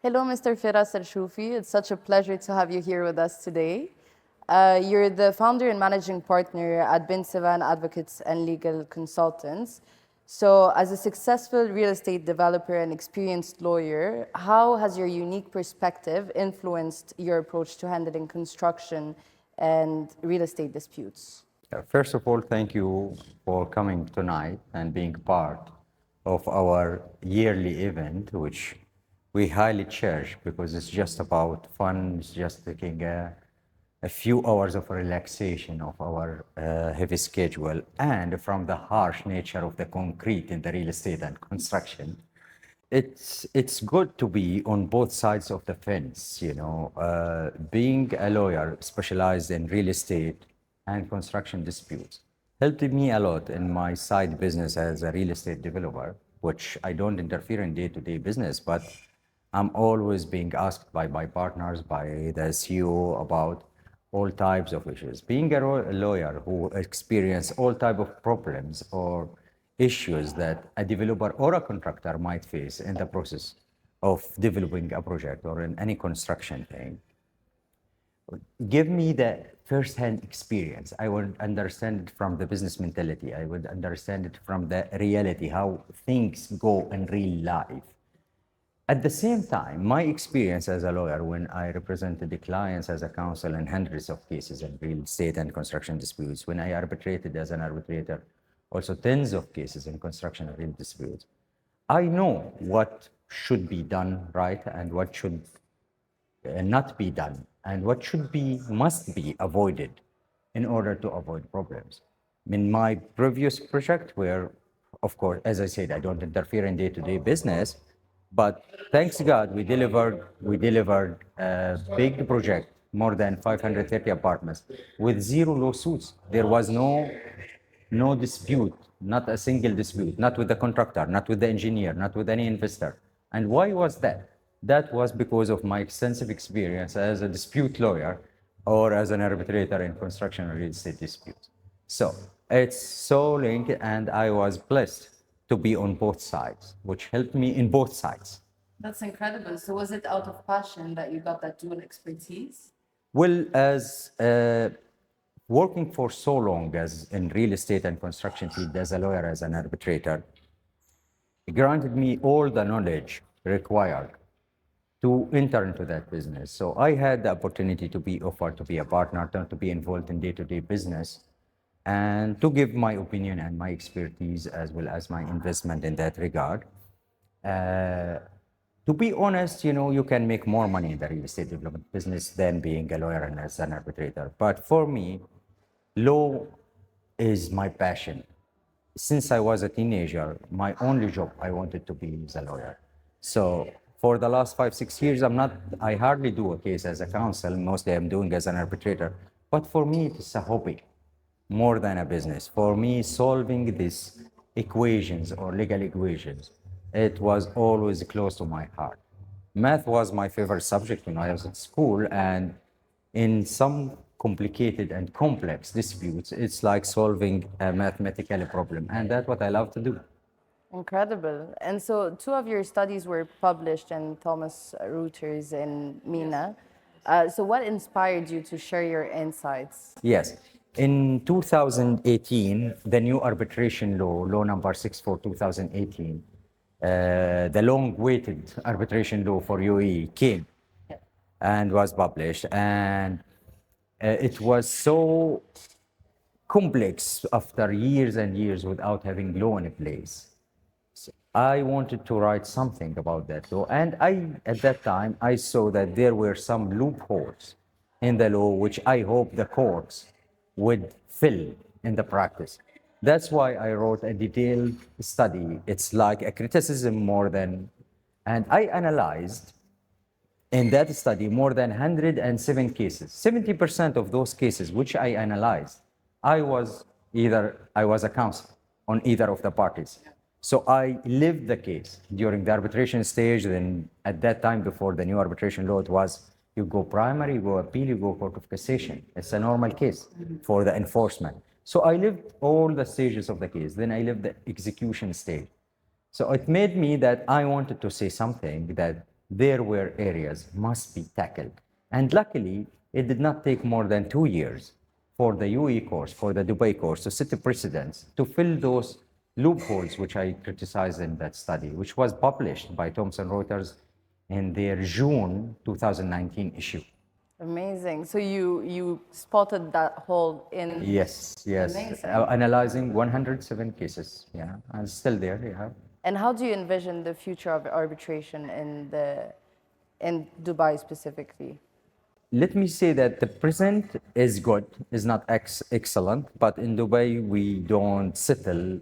Hello, Mr. Firas Alchoufi. It's such a pleasure to have you here with us today. You're the founder and managing partner at Sevan Advocates and Legal Consultants. So, as a successful real estate developer and experienced lawyer, how has your unique perspective influenced your approach to handling construction and real estate disputes? First of all, thank you for coming tonight and being part of our yearly event, which we highly cherish because it's just about fun. It's just taking a few hours of relaxation of our heavy schedule and from the harsh nature of the concrete in the real estate and construction. It's good to be on both sides of the fence, being a lawyer specialized in real estate and construction disputes helped me a lot in my side business as a real estate developer, which I don't interfere in day-to-day business, but I'm always being asked by my partners, by the CEO about all types of issues. Being a lawyer who experience all type of problems or issues that a developer or a contractor might face in the process of developing a project or in any construction thing, give me the first-hand experience. I would understand it from the business mentality. I would understand it from the reality, how things go in real life. At the same time, my experience as a lawyer when I represented the clients as a counsel in hundreds of cases in real estate and construction disputes, when I arbitrated as an arbitrator, also tens of cases in construction and real disputes, I know what should be done right and what should not be done and what must be avoided in order to avoid problems. In my previous project, where, of course, as I said, I don't interfere in day-to-day business, but thanks God, we delivered a big project, more than 530 apartments, with zero lawsuits. There was no dispute, not a single dispute, not with the contractor, not with the engineer, not with any investor. And why was that? That was because of my extensive experience as a dispute lawyer or as an arbitrator in construction and real estate disputes. So it's so linked, and I was blessed to be on both sides, which helped me in both sides. That's incredible. So, was it out of passion that you got that dual expertise? Well, as working for so long as in real estate and construction field as a lawyer, as an arbitrator, it granted me all the knowledge required to enter into that business. So I had the opportunity to be offered to be a partner, to be involved in day-to-day business, and to give my opinion and my expertise as well as my investment in that regard. To be honest, you can make more money in the real estate development business than being a lawyer and as an arbitrator. But for me, law is my passion. Since I was a teenager, my only job I wanted to be as a lawyer. So for the last 5, 6 years, I hardly do a case as a counsel. Mostly I'm doing as an arbitrator. But for me, it's a hobby more than a business. For me, solving these equations or legal equations, it was always close to my heart. Math was my favorite subject when I was at school, and in some complicated and complex disputes, it's like solving a mathematical problem, and that's what I love to do. Incredible. And so, two of your studies were published in Thomas Reuters in MENA. So, what inspired you to share your insights? Yes. In 2018, the new arbitration law number 64 2018, the long-awaited arbitration law for UAE came and was published. And it was so complex after years and years without having law in place. So I wanted to write something about that law. And at that time, I saw that there were some loopholes in the law, which I hope the courts would fill in the practice. That's why I wrote a detailed study. It's like a criticism more than, and I analyzed in that study more than 107 cases. 70% of those cases which I analyzed, I was a counsel on either of the parties. So I lived the case during the arbitration stage. Then at that time, before the new arbitration law, it was you go primary, you go appeal, you go court of cassation. It's a normal case for the enforcement. So I lived all the stages of the case. Then I lived the execution stage. So it made me that I wanted to say something that there were areas must be tackled. And luckily, it did not take more than 2 years for the UAE course, for the Dubai course, to set a precedence to fill those loopholes which I criticized in that study, which was published by Thomson Reuters in their June 2019 issue. Amazing. So you spotted that hole in. Yes, yes. Amazing. Analyzing 107 cases, yeah, and still there, yeah. And how do you envision the future of arbitration in Dubai specifically? Let me say that the present is good, is not excellent, but in Dubai we don't settle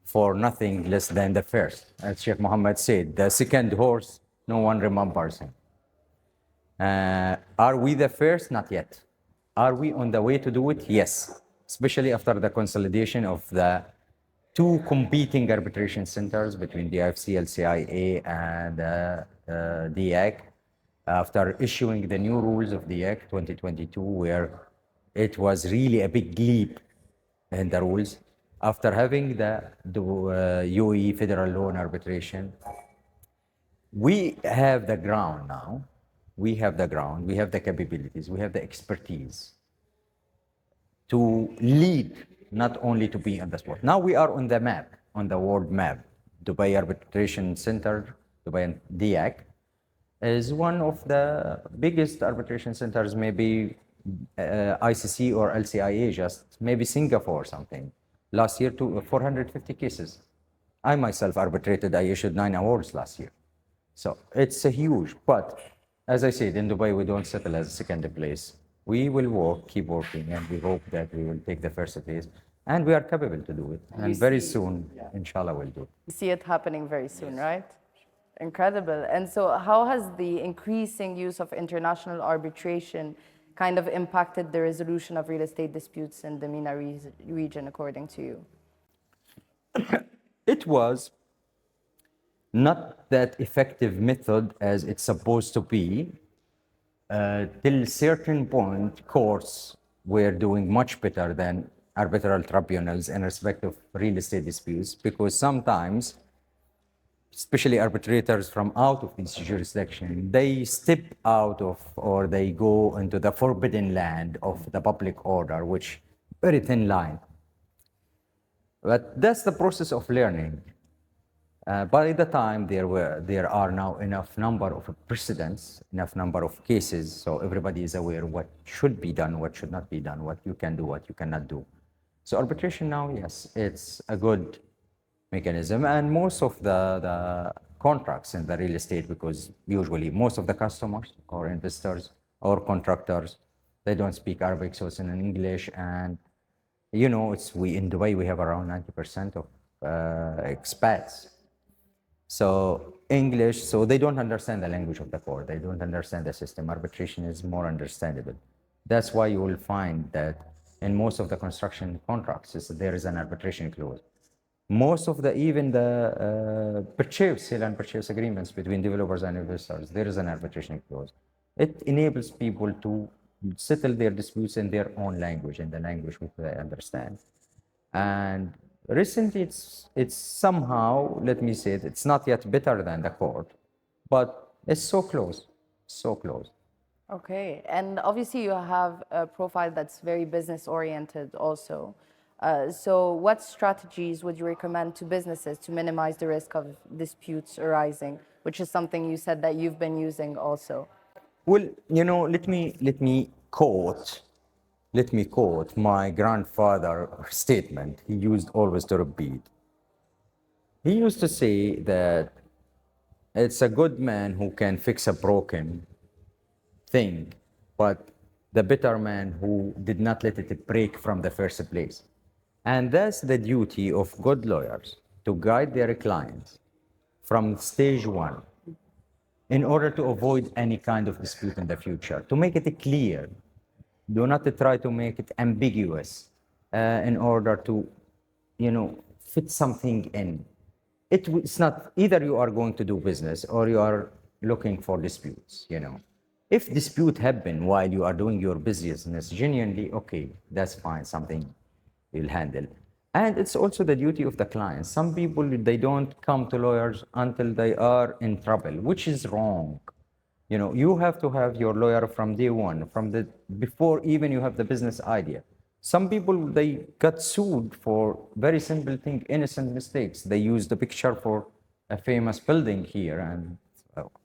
for nothing less than the first. As Sheikh Mohammed said, the second horse, no one remembers him. Are we the first? Not yet. Are we on the way to do it? Yes, especially after the consolidation of the two competing arbitration centers between the IFC, LCIA, and DIAC, after issuing the new rules of DIAC 2022, where it was really a big leap in the rules. After having the UAE federal law and arbitration, we have the ground now. We have the ground, we have the capabilities, we have the expertise to lead, not only to be on the spot. Now we are on the map, on the world map. Dubai Arbitration Center, Dubai DIAC, is one of the biggest arbitration centers, maybe ICC or LCIA, just maybe Singapore or something. Last year, 450 cases. I myself arbitrated, I issued 9 awards last year. So it's a huge, but as I said, in Dubai, we don't settle as a second place. We will work, keep working, and we hope that we will take the first place. And we are capable to do it. And very soon, inshallah, we'll do it. You see it happening very soon, right? Incredible. And so how has the increasing use of international arbitration kind of impacted the resolution of real estate disputes in the MENA region, according to you? It was not that effective method as it's supposed to be. Till certain point, courts were doing much better than arbitral tribunals in respect of real estate disputes, because sometimes, especially arbitrators from out of this jurisdiction, they step out of, or they go into the forbidden land of the public order, which very thin line. But that's the process of learning. By the time there are now enough number of precedents, enough number of cases, so everybody is aware what should be done, what should not be done, what you can do, what you cannot do. So arbitration now, yes, it's a good mechanism, and most of the contracts in the real estate, because usually most of the customers or investors or contractors, they don't speak Arabic, so it's in English, and you know, in Dubai we have around 90% of expats. So English, so they don't understand the language of the court. They don't understand the system. Arbitration is more understandable. That's why you will find that in most of the construction contracts, there is an arbitration clause. Most of even the sale and purchase agreements between developers and investors, there is an arbitration clause. It enables people to settle their disputes in their own language, in the language which they understand. And recently, it's somehow, let me say, it's not yet better than the court, but it's so close, so close. Okay, and obviously you have a profile that's very business-oriented also. So what strategies would you recommend to businesses to minimize the risk of disputes arising, which is something you said that you've been using also? Well, you know, let me quote my grandfather's statement. He used always to repeat. He used to say that it's a good man who can fix a broken thing, but the better man who did not let it break from the first place. And that's the duty of good lawyers, to guide their clients from stage one in order to avoid any kind of dispute in the future, to make it clear. Do not try to make it ambiguous in order to, fit something in. It's not, either you are going to do business or you are looking for disputes, If dispute happen while you are doing your business genuinely, okay, that's fine, something you'll handle. And it's also the duty of the client. Some people, they don't come to lawyers until they are in trouble, which is wrong. You know, you have to have your lawyer from day one, before even you have the business idea. Some people, they got sued for very simple thing, innocent mistakes. They used the picture for a famous building here and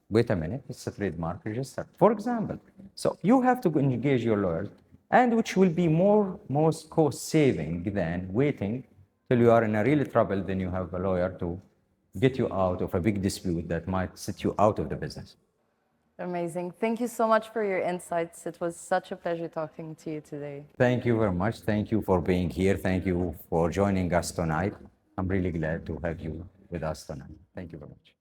wait a minute, it's a trademark register, for example. So you have to engage your lawyers, and which will be most cost saving than waiting till you are in a real trouble, then you have a lawyer to get you out of a big dispute that might sit you out of the business. Amazing. Thank you so much for your insights. It was such a pleasure talking to you today. Thank you very much. Thank you for being here. Thank you for joining us tonight. I'm really glad to have you with us tonight. Thank you very much.